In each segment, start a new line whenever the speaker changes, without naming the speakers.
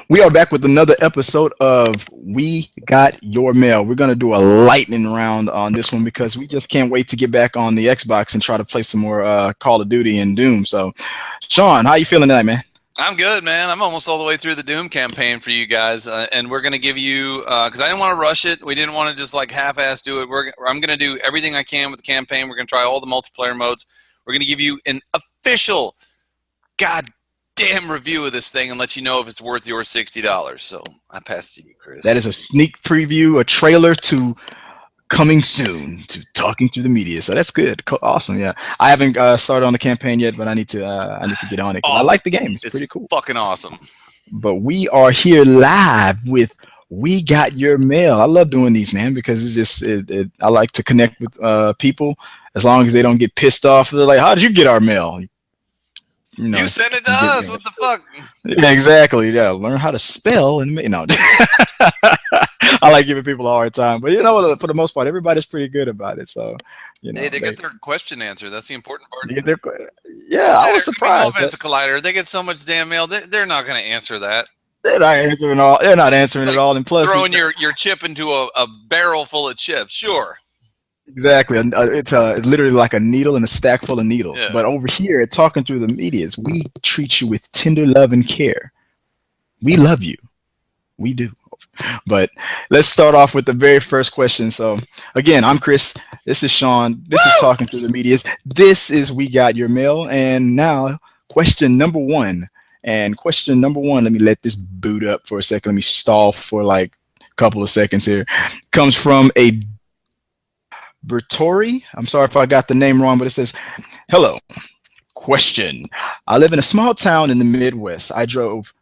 We are back with another episode of We Got Your Mail. We're gonna do a lightning round on this one because we just can't wait to get back on the Xbox and try to play some more Call of Duty and Doom. So, Sean, how you feeling tonight, man?
I'm good, man. I'm almost all the way through the Doom campaign for you guys, and we're gonna give you because I didn't want to rush it. We didn't want to just like half-ass do it. I'm gonna do everything I can with the campaign. We're gonna try all the multiplayer modes. We're gonna give you an official, goddamn review of this thing and let you know if it's worth your $60. So I pass it to you, Chris.
That is a sneak preview, a trailer to coming soon to talking through the media. So that's good. Awesome. Yeah, I haven't started on the campaign yet, but I need to get on it. I like the game. It's pretty cool.
Fucking awesome.
But we are here live with We Got Your Mail. I love doing these, man, because it's just I like to connect with people as long as they don't get pissed off. They're like, "How did you get our mail?"
You sent it to us. What the fuck?
Yeah, exactly. Yeah, learn how to spell and no. I like giving people a hard time, but for the most part, everybody's pretty good about it. So,
they get their question answered. That's the important part.
I was surprised.
No offense, Collider. They get so much damn mail. They're not going to answer that.
They're not answering all. They're not answering it all. And plus,
throwing your chip into a barrel full of chips. Sure.
Exactly. It's literally like a needle in a stack full of needles.
Yeah.
But over here at Talking Through the Medias, we treat you with tender love and care. We love you. We do. But let's start off with the very first question. So, again, I'm Chris. This is Sean. This is Talking Through the Medias. This is We Got Your Mail. And now, question number one. And question number one, let me let this boot up for a second. Let me stall for like a couple of seconds here. Comes from a Bertori. I'm sorry if I got the name wrong, but it says, "Hello. Question. I live in a small town in the Midwest. I drove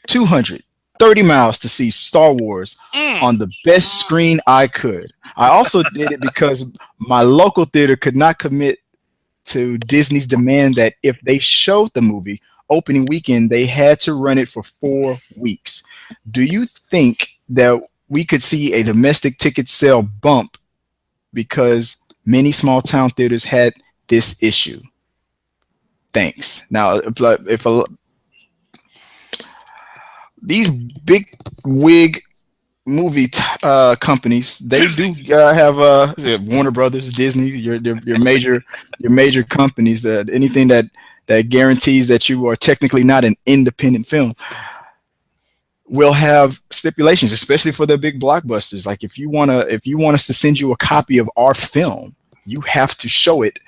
230 miles to see Star Wars on the best screen I could. I also did it because my local theater could not commit to Disney's demand that if they showed the movie opening weekend, they had to run it for 4 weeks. Do you think that we could see a domestic ticket sale bump because many small town theaters had this issue? Thanks." Now, these big wig movie companies, they do have Warner Brothers, Disney, your major companies. Anything that guarantees that you are technically not an independent film will have stipulations, especially for the big blockbusters. Like if you want us to send you a copy of our film, you have to show it,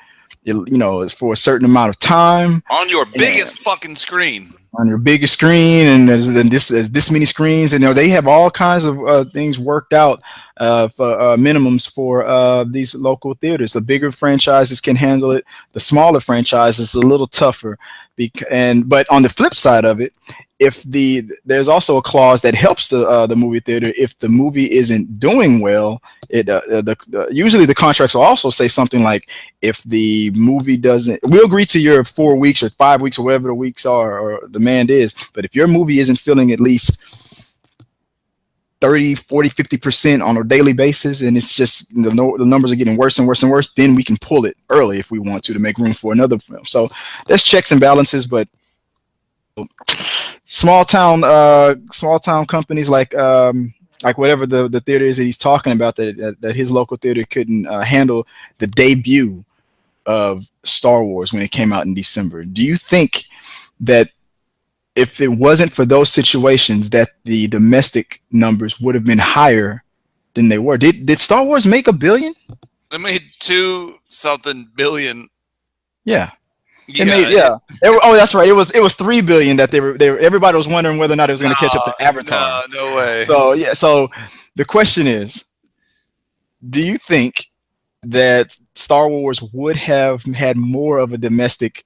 it's for a certain amount of time
on your biggest fucking screen.
On your biggest screen, and there's this many screens, and they have all kinds of things worked out for minimums for these local theaters. The bigger franchises can handle it. The smaller franchises a little tougher. But on the flip side of it, there's also a clause that helps the movie theater if the movie isn't doing well. Usually the contracts will also say something like, if the movie doesn't, we'll agree to your 4 weeks or 5 weeks or whatever the weeks are or demand is, but if your movie isn't filling at least 30, 40, 50% on a daily basis, and it's just the numbers are getting worse and worse and worse, then we can pull it early if we want to make room for another film. So there's checks and balances, but small town companies like whatever the theater is that he's talking about, that his local theater couldn't handle the debut of Star Wars when it came out in December. Do you think that if it wasn't for those situations, that the domestic numbers would have been higher than they were? Did Star Wars make $1 billion?
It made 2-something billion.
Yeah. Oh, that's right. It was $3 billion that they were. Everybody was wondering whether or not it was going to catch up to Avatar.
No way.
So the question is, do you think that Star Wars would have had more of a domestic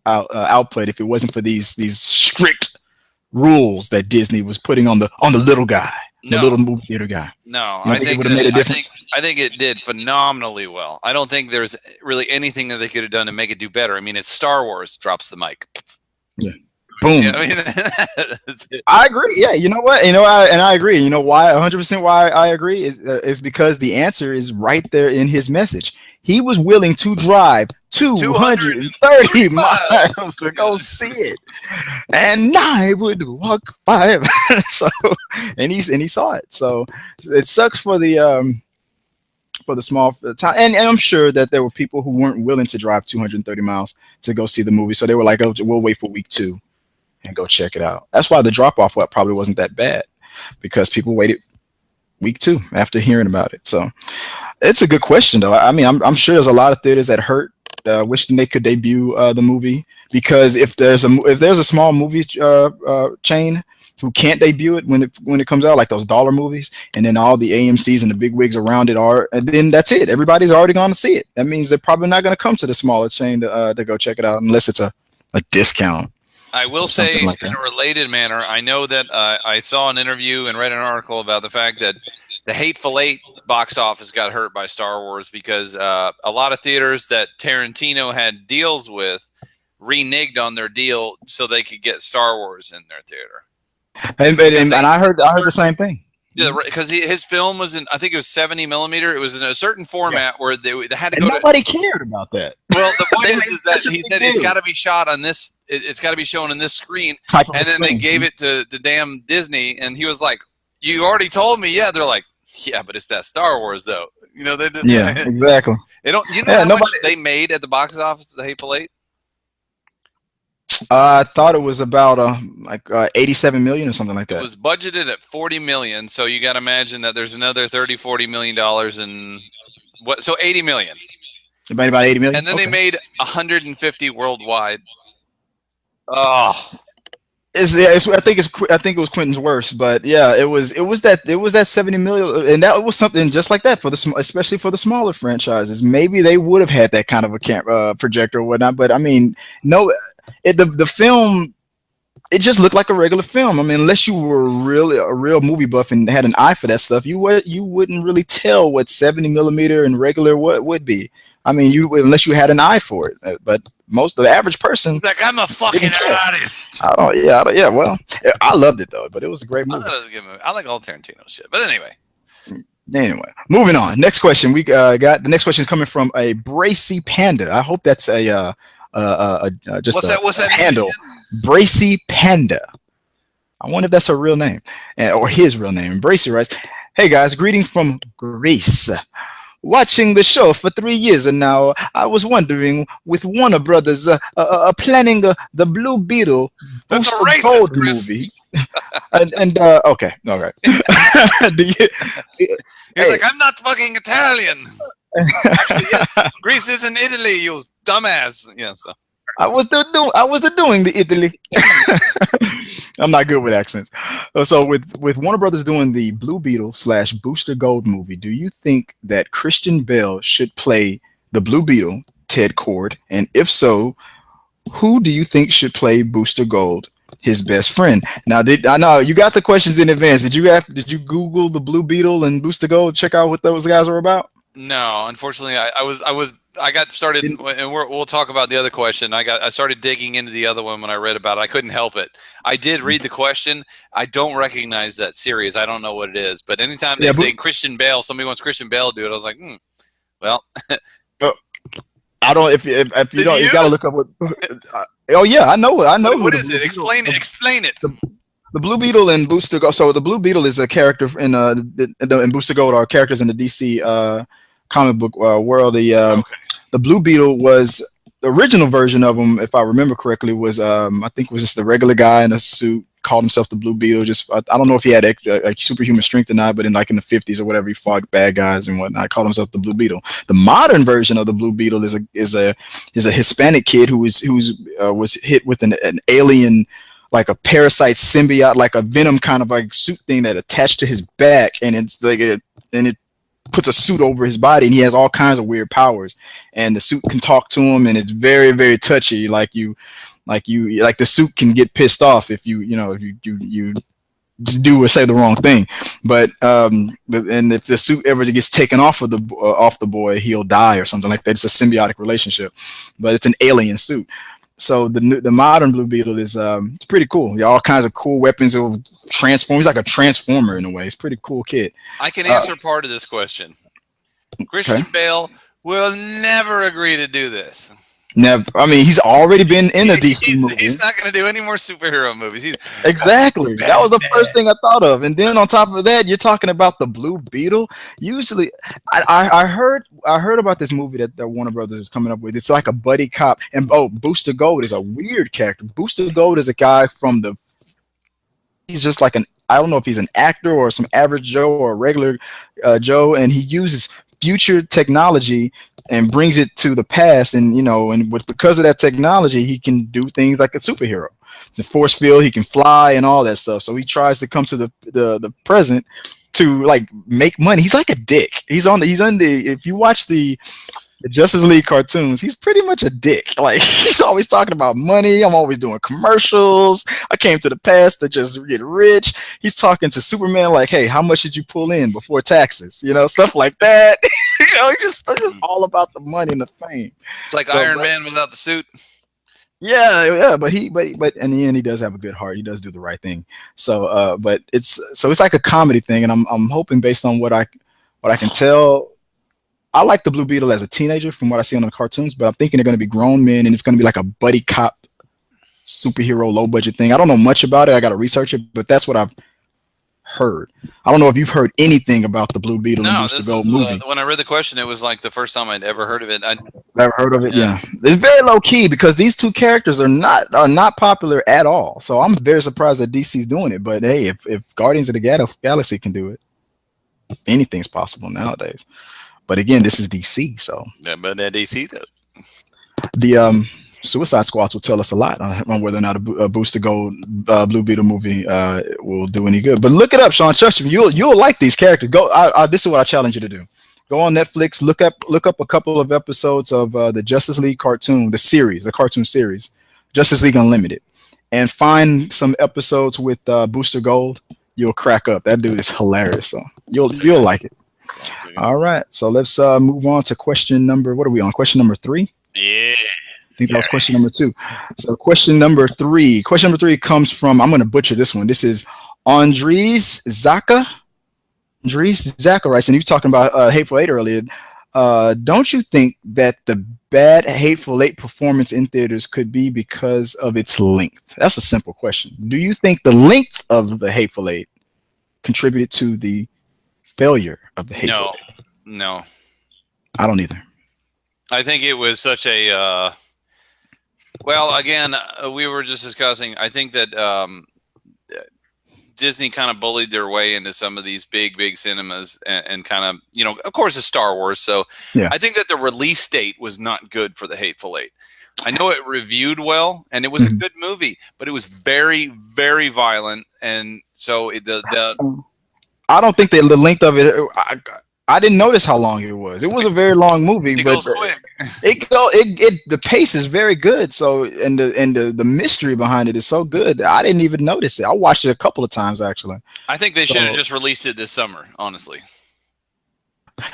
output if it wasn't for these strict rules that Disney was putting on the little guy, the little movie theater guy?
No, I think it would have made a difference. I think it did phenomenally well. I don't think there's really anything that they could have done to make it do better. I mean, it's Star Wars. Drops the mic.
Yeah. Boom.
Yeah, I mean,
I agree. Yeah, you know what? I agree. You know why? 100% why I agree is because the answer is right there in his message. he was willing to drive 230 miles to go see it, and I would walk by. So, and he saw it. So it sucks for the small town, and I'm sure that there were people who weren't willing to drive 230 miles to go see the movie. So they were like, "Oh, we'll wait for week 2 and go check it out." That's why the drop off probably wasn't that bad, because people waited week 2 after hearing about it. So it's a good question, though. I mean, I'm sure there's a lot of theaters that wishing they could debut the movie, because if there's a small movie chain who can't debut it when it comes out, like those dollar movies, and then all the AMC's and the big wigs around it are, and then that's it. Everybody's already going to see it. That means they're probably not going to come to the smaller chain to go check it out unless it's a discount.
I will say, like, in a related manner, I know that I saw an interview and read an article about the fact that the Hateful Eight box office got hurt by Star Wars because a lot of theaters that Tarantino had deals with reneged on their deal so they could get Star Wars in their theater. And
I heard the same thing.
Yeah, because his film was in, I think it was 70 millimeter. It was in a certain format where they had to go.
Nobody cared about that.
Well, the point is that he said it's got to be shot on this. It's got to be shown in this screen. And then they gave it to damn Disney, and he was like, "You already told me." Yeah, they're like, "Yeah, but it's that Star Wars, though." You know, they didn't.
Yeah, exactly.
They don't. You know how much they made at the box office? The Hateful Eight.
I thought it was about 87 million or something like that.
It was budgeted at 40 million, so you got to imagine that there's another 30-40 million dollars in what? So 80 million.
They made about 80 million,
and then they made 150 worldwide. Oh,
I think it was Quentin's worst, but yeah, it was that 70 million, and that was something just like that especially for the smaller franchises. Maybe they would have had that kind of a projector or whatnot, but I mean, no. The film, it just looked like a regular film. I mean, unless you were a real movie buff and had an eye for that stuff, you wouldn't really tell what 70 millimeter and regular what would be. I mean, unless you had an eye for it. But most of the average person,
like, I'm a fucking artist.
Yeah. Well, I loved it though, but it was a great movie.
I thought it was a good movie. I like all Tarantino shit. But anyway,
moving on. Next question. We got the next question is coming from a Bracy Panda. I hope that's what's that handle? Bracy Panda. I wonder if that's her real name or his real name. Bracy writes, "Hey guys, greetings from Greece. Watching the show for 3 years and now, I was wondering, with Warner Brothers planning the Blue Beetle Booster Gold movie." Okay, all right.
He's like, "I'm not fucking Italian." Actually, yes, Greece is in Italy, you dumbass. Yeah, so
I was doing the Italy. I'm not good with accents. So with Warner Brothers doing the Blue Beetle / Booster Gold movie, do you think that Christian Bale should play the Blue Beetle, Ted Cord? And if so, who do you think should play Booster Gold, his best friend? Now, I know you got the questions in advance. Did you Google the Blue Beetle and Booster Gold, check out what those guys are about?
No, unfortunately, I got started, and we'll talk about the other question. I started digging into the other one when I read about it. I couldn't help it. I did read the question. I don't recognize that series. I don't know what it is. But anytime they say Christian Bale, somebody wants Christian Bale to do it. I was like, well.
I don't. If you don't, you gotta look up what. Oh yeah, I know.
What is it? Explain it.
The Blue Beetle and Booster Gold. So the Blue Beetle is a character in Booster Gold are characters in the DC comic book world. The Blue Beetle was the original version of him, if I remember correctly, was I think it was just a regular guy in a suit, called himself the Blue Beetle. Just I don't know if he had superhuman strength or not, but in the 50s or whatever, he fought bad guys and whatnot. Called himself the Blue Beetle. The modern version of the Blue Beetle is a Hispanic kid who was hit with an alien, like a parasite symbiote, like a venom kind of like suit thing that attached to his back, and it puts a suit over his body, and he has all kinds of weird powers. And the suit can talk to him, and it's very, very touchy. Like the suit can get pissed off if you do or say the wrong thing. But and if the suit ever gets taken off of the boy, he'll die or something like that. It's a symbiotic relationship, but it's an alien suit. So the modern Blue Beetle is it's pretty cool. All kinds of cool weapons. Will transform. He's like a transformer in a way. He's a pretty cool kid.
I can answer part of this question. Christian Bale will never agree to do this.
Never. I mean, he's already been in a DC movie.
He's not going to do any more superhero movies.
Exactly. That was the first thing I thought of. And then on top of that, you're talking about the Blue Beetle. Usually, I heard about this movie that Warner Brothers is coming up with. It's like a buddy cop. And Booster Gold is a weird character. Booster Gold is a guy from the. He's just like I don't know if he's an actor or some average Joe or a regular Joe, and he uses future technology and brings it to the past, and because of that technology, he can do things like a superhero. The force field, he can fly and all that stuff. So he tries to come to the present to like make money. He's like a dick. He's on the. If you watch the Justice League cartoons, he's pretty much a dick. Like he's always talking about money. I'm always doing commercials. I came to the past to just get rich. He's talking to Superman like, "Hey, how much did you pull in before taxes?" Stuff like that. It's just all about the money and the fame.
It's like Iron Man without the suit.
Yeah, but in the end, he does have a good heart. He does do the right thing. So, but it's like a comedy thing, and I'm hoping based on what I can tell. I like the Blue Beetle as a teenager from what I see on the cartoons, but I'm thinking they're going to be grown men, and it's going to be like a buddy cop superhero low budget thing. I don't know much about it. I got to research it, but that's what I've heard. I don't know if you've heard anything about the Blue Beetle and Booster Gold movie.
When I read the question, it was like the first time I'd ever heard of it.
Never heard of it. Yeah, it's very low key because these two characters are not popular at all. So I'm very surprised that DC's doing it. But hey, if Guardians of the Galaxy can do it, anything's possible nowadays. But again, this is DC, so
yeah, but that DC though.
The Suicide Squad will tell us a lot on whether or not a Booster Gold Blue Beetle movie will do any good. But look it up, Sean. Trust me, you'll like these characters. Go. This is what I challenge you to do. Go on Netflix. Look up a couple of episodes of the Justice League cartoon, the cartoon series, Justice League Unlimited, and find some episodes with Booster Gold. You'll crack up. That dude is hilarious. So you'll like it. All right, so let's move on to question number. What are we on? Question number 3.
Yeah.
I think that was question number 2. So question number 3. Question number 3 comes from, I'm going to butcher this one. This is Andres Zaka. Andres Zaka writes, and you were talking about Hateful Eight earlier. Don't you think that the bad Hateful Eight performance in theaters could be because of its length? That's a simple question. Do you think the length of the Hateful Eight contributed to the failure of the Hateful Eight?
No.
I don't either.
I think it was such a well, again, we were just discussing, I think that Disney kind of bullied their way into some of these big cinemas and kind of, of course it's Star Wars, so yeah. I think that the release date was not good for the Hateful Eight. I know it reviewed well, and it was a good movie, but it was very, very violent, and so
I don't think that the length of it. I didn't notice how long it was. It was a very long movie, but
goes quick.
The pace is very good. So and the mystery behind it is so good. I didn't even notice it. I watched it a couple of times actually.
I think they should have just released it this summer, honestly.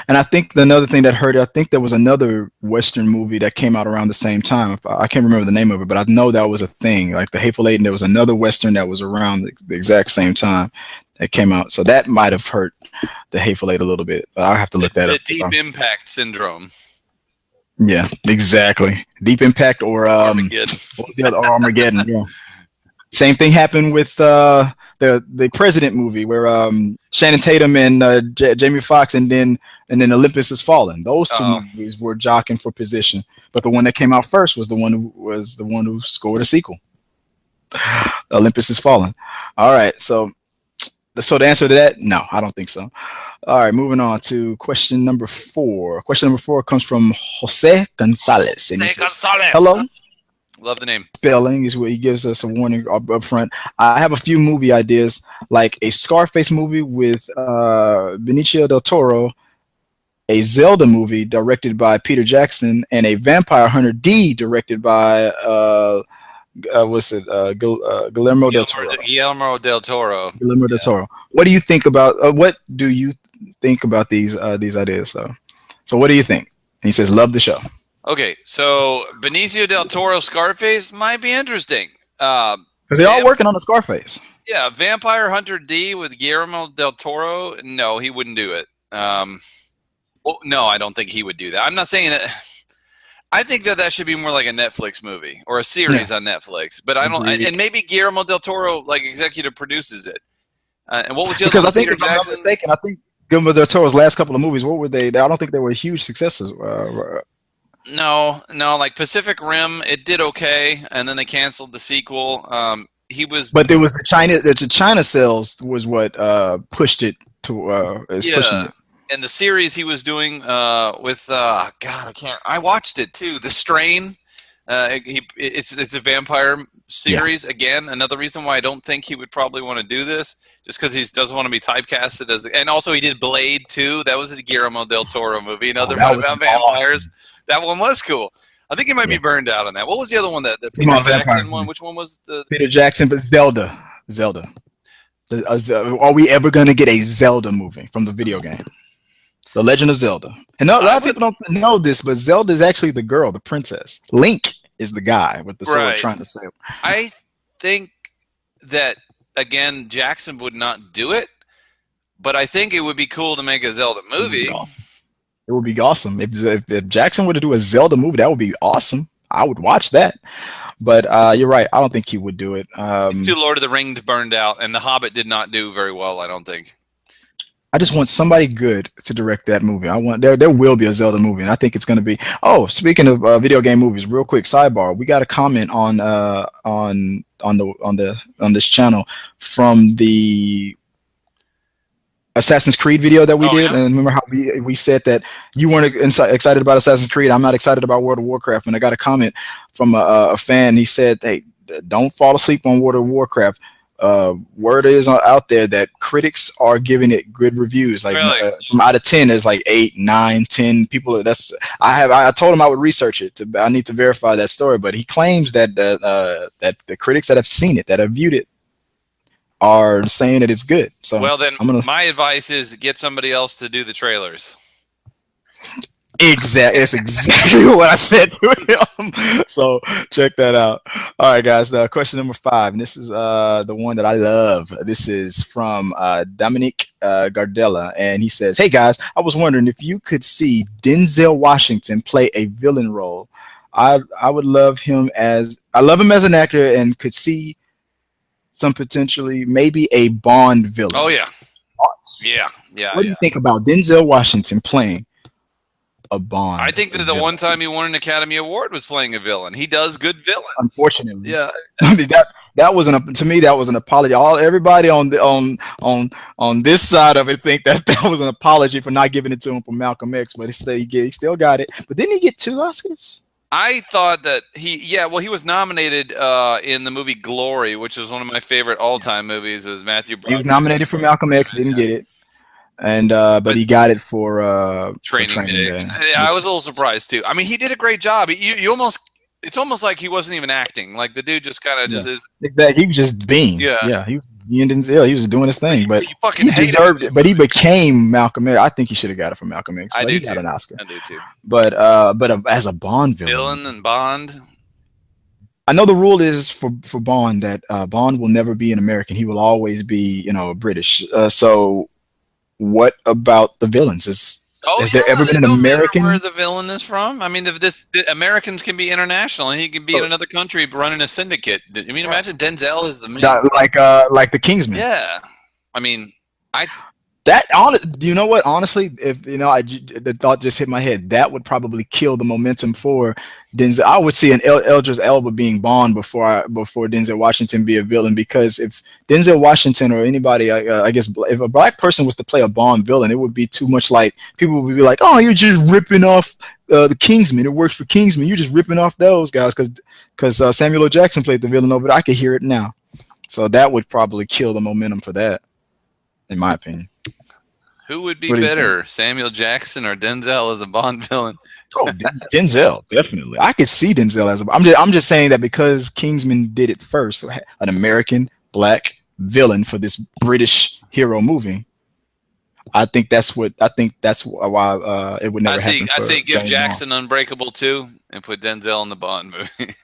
And I think another thing that hurt it, I think there was another Western movie that came out around the same time. I can't remember the name of it, but I know that was a thing. Like the Hateful Eight, and there was another Western that was around the exact same time that came out. So that might have hurt the Hateful Eight a little bit. But I'll have to look that up.
The Deep Impact Syndrome.
Yeah, exactly. Deep Impact or
Armageddon.
What was the other? Armageddon. Yeah. Same thing happened with the President movie where Shannon Tatum and Jamie Foxx and then Olympus Has Fallen. Those two movies were jockeying for position, but the one that came out first was the one who scored a sequel. Olympus Has Fallen. All right, so the answer to that, no, I don't think so. All right, moving on to question number 4. Question number 4 comes from Jose Gonzalez. And he says, hello.
Love the name.
Spelling is where he gives us a warning up front. I have a few movie ideas, like a Scarface movie with Benicio del Toro, a Zelda movie directed by Peter Jackson, and a Vampire Hunter D directed by Guillermo del Toro.
Guillermo del Toro.
Guillermo del Toro. What do you think about these ideas? So what do you think? And he says, love the show.
Okay, so Benicio del Toro Scarface might be interesting.
Because they're all working on the Scarface.
Yeah, Vampire Hunter D with Guillermo del Toro. No, he wouldn't do it. Well, no, I don't think he would do that. I'm not saying it. I think that should be more like a Netflix movie or a series on Netflix. But I don't. And maybe Guillermo del Toro like executive produces it. And what was the other
Because
one?
I think,
Peter
if I'm not
Jackson?
mistaken, I think Guillermo del Toro's last couple of movies, what were they? I don't think they were huge successes.
No, like Pacific Rim, it did okay, and then they canceled the sequel. He was,
but there was the China sales was what pushed it to pushing it.
And the series he was doing with God, I watched it too. The Strain. It's a vampire series again. Another reason why I don't think he would probably want to do this, just because he doesn't want to be typecasted as. And also, he did Blade 2. That was a Guillermo del Toro movie. Another one about vampires. Awesome. That one was cool. I think he might be burned out on that. What was the other one? The Peter Jackson one. Which one was the
Peter Jackson? But Zelda. Are we ever going to get a Zelda movie from the video game? The Legend of Zelda. And a lot of people don't know this, but Zelda is actually the girl, the princess. Link is the guy with the sword trying to save.
I think that, again, Jackson would not do it, but I think it would be cool to make a Zelda movie.
It would be awesome. If Jackson were to do a Zelda movie, that would be awesome. I would watch that. But you're right. I don't think he would do it.
He's too Lord of the Rings burned out, and The Hobbit did not do very well, I don't think.
I just want somebody good to direct that movie. I want there will be a Zelda movie, and I think it's going to be. Oh, speaking of video game movies, real quick sidebar. We got a comment on this channel from the Assassin's Creed video that we did. Yeah? And remember how we said that you weren't excited about Assassin's Creed. I'm not excited about World of Warcraft. And I got a comment from a fan. He said, "Hey, don't fall asleep on World of Warcraft. Word is out there that critics are giving it good reviews. Like from out of 10, there's like 8, 9, 10 people. I told him I would research it. I need to verify that story. But he claims that that the critics that have seen it, that have viewed it, are saying that it's good. So
well, then my advice is get somebody else to do the trailers.
Exactly. That's exactly what I said to him. So check that out. All right, guys. Question number 5, and this is the one that I love. This is from Dominic Gardella, and he says, "Hey guys, I was wondering if you could see Denzel Washington play a villain role. I would love him as an actor, and could see some potentially maybe a Bond villain."
Oh yeah.
Thoughts?
Yeah.
What do you think about Denzel Washington playing a Bond?
I think that the one time he won an Academy Award was playing a villain. He does good villains.
Unfortunately,
yeah.
I mean that wasn't to me. That was an apology. Everybody on this side of it think that was an apology for not giving it to him for Malcolm X, but he still got it. But didn't he get 2 Oscars?
I thought that he was nominated in the movie Glory, which was one of my favorite all-time movies. It was Matthew Broderick.
He was nominated for Malcolm X, didn't get it. And but he got it for Training Day.
Yeah, I was a little surprised too. I mean, he did a great job. It's almost like he wasn't even acting. Like the dude just kind of just is.
Exactly. He was just being.
Yeah.
He and Denzel, he was doing his thing, but
he
deserved it. But he became Malcolm X. I think he should have got it for Malcolm X.
I do
got an Oscar.
I do too.
But as a Bond
villain and Bond.
I know the rule is for Bond that Bond will never be an American. He will always be, British. So what about the villains? Has there ever been an American?
Where the villain is from? I mean, the Americans can be international, and he can be in another country running a syndicate. I mean, imagine Denzel is the man.
Like the Kingsman.
Yeah, I mean,
do you know what? Honestly, if the thought just hit my head, that would probably kill the momentum for Denzel. I would see an Idris Elba being Bond before Denzel Washington be a villain, because if Denzel Washington or anybody, I guess, if a black person was to play a Bond villain, it would be too much like people would be like, "Oh, you're just ripping off the Kingsman. It works for Kingsman. You're just ripping off those guys because Samuel L. Jackson played the villain over there. I could hear it now." So that would probably kill the momentum for that, in my opinion.
Who would be better, Samuel Jackson or Denzel as a Bond villain?
Oh, Denzel, definitely. I could see Denzel as I'm just saying that because Kingsman did it first, an American black villain for this British hero movie. I think that's why it would never happen.
I say give Jackson Unbreakable 2 and put Denzel in the Bond movie.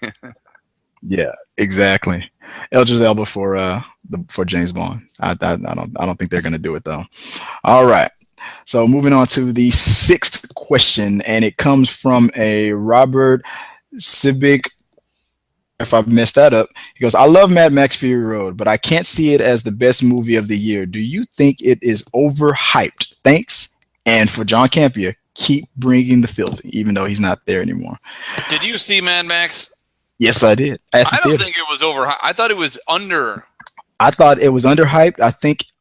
Yeah, exactly. Idris Elba for James Bond. I don't think they're gonna do it though. All right. So moving on to the sixth question, and it comes from a Robert Civic. If I've messed that up, he goes, I love Mad Max Fury Road, but I can't see it as the best movie of the year. Do you think it is overhyped? Thanks. And for John Campia, keep bringing the filthy, even though he's not there anymore.
Did you see Mad Max?
Yes, I did.
I don't think it was overhyped. I thought it was under.
I thought it was underhyped.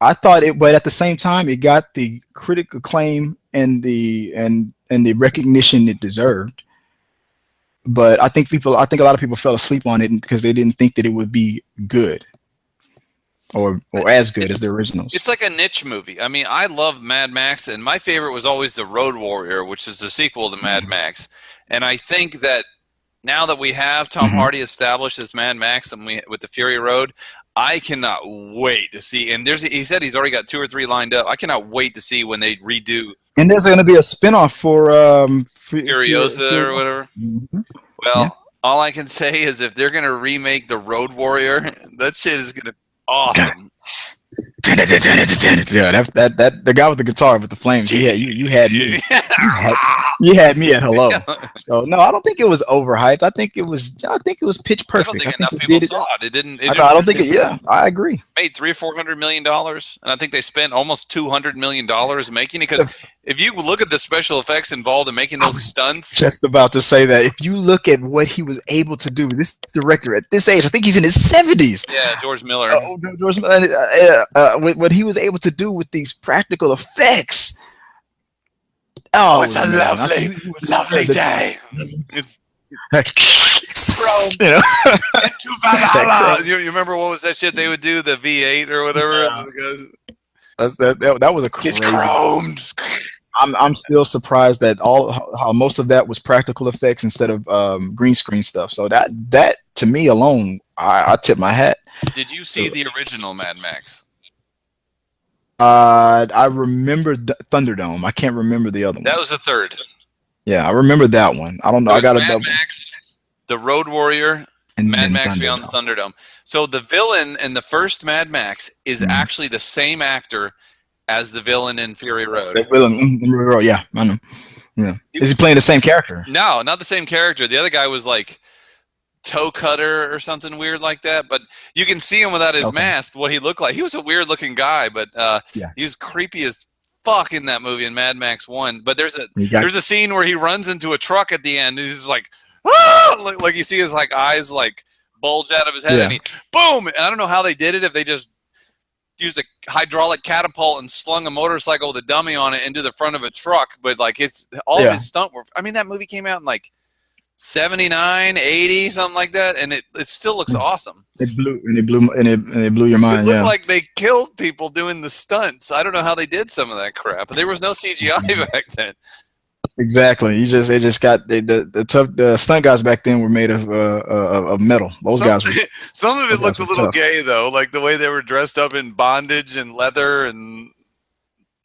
I thought it, but at the same time, it got the critical acclaim and the recognition it deserved. But I think a lot of people fell asleep on it because they didn't think that it would be good or as good as the originals.
It's like a niche movie. I mean, I love Mad Max, and my favorite was always The Road Warrior, which is the sequel to Mad Max. And I think that now that we have Tom Hardy established as Mad Max and with the Fury Road, I cannot wait to see. And he said he's already got 2 or 3 lined up. I cannot wait to see when they redo.
And there's going to be a spinoff for
Furiosa or whatever. Well, all I can say is if they're going to remake The Road Warrior, that shit is going to be awesome.
Yeah, that the guy with the guitar with the flames. Yeah, you had me. You had me at hello. So no, I don't think it was overhyped. I think it was pitch perfect.
I don't think enough people saw it. It didn't.
I don't think it. Yeah, I agree.
Made $300-400 million, and I think they spent almost $200 million making it. Because if you look at the special effects involved in making those stunts,
just about to say that if you look at what he was able to do, this director at this age, I think he's in his 70s.
Yeah, George Miller.
What he was able to do with these practical effects.
Oh, it's a lovely day. It's you remember what was that shit they would do? The V8 or whatever.
Yeah. That was a crazy.
It's chromed.
I'm still surprised that how most of that was practical effects instead of green screen stuff. So that to me alone, I tip my hat.
Did you see the original Mad Max?
I remember Thunderdome. I can't remember the other one.
That was the third.
Yeah, I remember that one. I don't know. I got
Mad Max, The Road Warrior, and Mad Max Beyond the Thunderdome. So the villain in the first Mad Max is actually the same actor as the villain in Fury Road.
The villain in Fury Road, yeah, I know. Yeah. Is he playing the same character?
No, not the same character. The other guy was like toe cutter or something weird like that, but you can see him without his mask what he looked like. He was a weird looking guy, but he was creepy as fuck in that movie in Mad Max 1. But there's a scene where he runs into a truck at the end and he's like, ah! Like you see his like eyes like bulge out of his head and he boom, and I don't know how they did it, if they just used a hydraulic catapult and slung a motorcycle with a dummy on it into the front of a truck, but like all of his stunt work. I mean, that movie came out in like 79, 80, something like that, and it still looks awesome.
It blew your mind.
It looked like they killed people doing the stunts. I don't know how they did some of that crap. There was no CGI back then.
Exactly. They just got the stunt guys back then were made of metal. Those guys were.
Some of it looked a little gay though, like the way they were dressed up in bondage and leather and.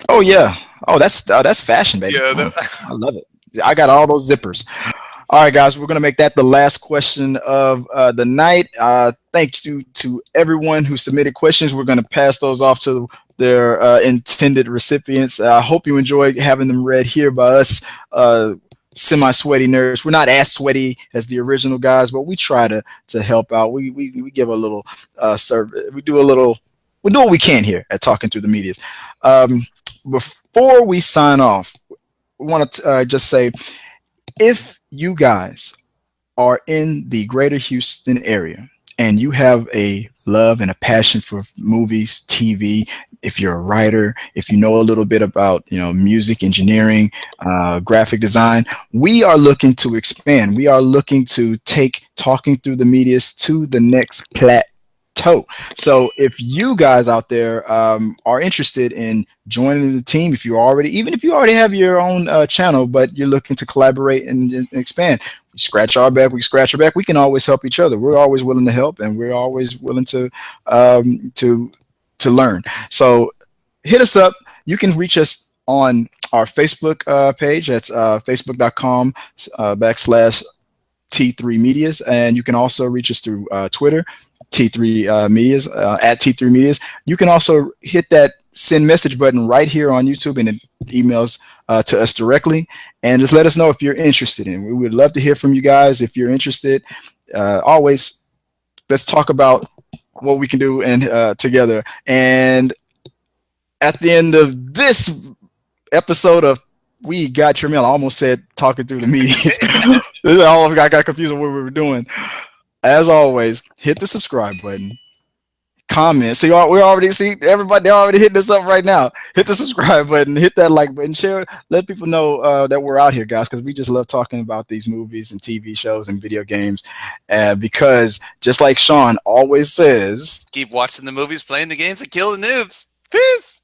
Oh yeah. Oh, that's fashion, baby.
Yeah,
I love it. I got all those zippers. All right, guys, we're going to make that the last question of the night. Thank you to everyone who submitted questions. We're going to pass those off to their intended recipients. I hope you enjoyed having them read here by us semi-sweaty nerds. We're not as sweaty as the original guys, but we try to help out. We give a little service. We do what we can here at Talking Through the Media. Before we sign off, we want to just say, if you guys are in the greater Houston area and you have a love and a passion for movies, TV, if you're a writer, if you know a little bit about music, engineering, graphic design, we are looking to expand. We are looking to take Talking Through the Media to the next plateau. So if you guys out there are interested in joining the team, even if you already have your own channel, but you're looking to collaborate and expand, we scratch our back, we scratch your back. We can always help each other. We're always willing to help, and we're always willing to learn. So hit us up. You can reach us on our Facebook page. That's facebook.com /T3 Medias, and you can also reach us through Twitter. T3 Medias at T3 Medias. You can also hit that send message button right here on YouTube, and it emails to us directly. And just let us know if you're interested in. We would love to hear from you guys if you're interested. Always, let's talk about what we can do and together. And at the end of this episode of We Got Your Mail, I almost said talking through the meetings. I got confused on what we were doing. As always, hit the subscribe button. Comment. See, we already see everybody. They're already hitting us up right now. Hit the subscribe button. Hit that like button. Share. Let people know that we're out here, guys, because we just love talking about these movies and TV shows and video games. Because just like Sean always says,
keep watching the movies, playing the games, and kill the noobs. Peace.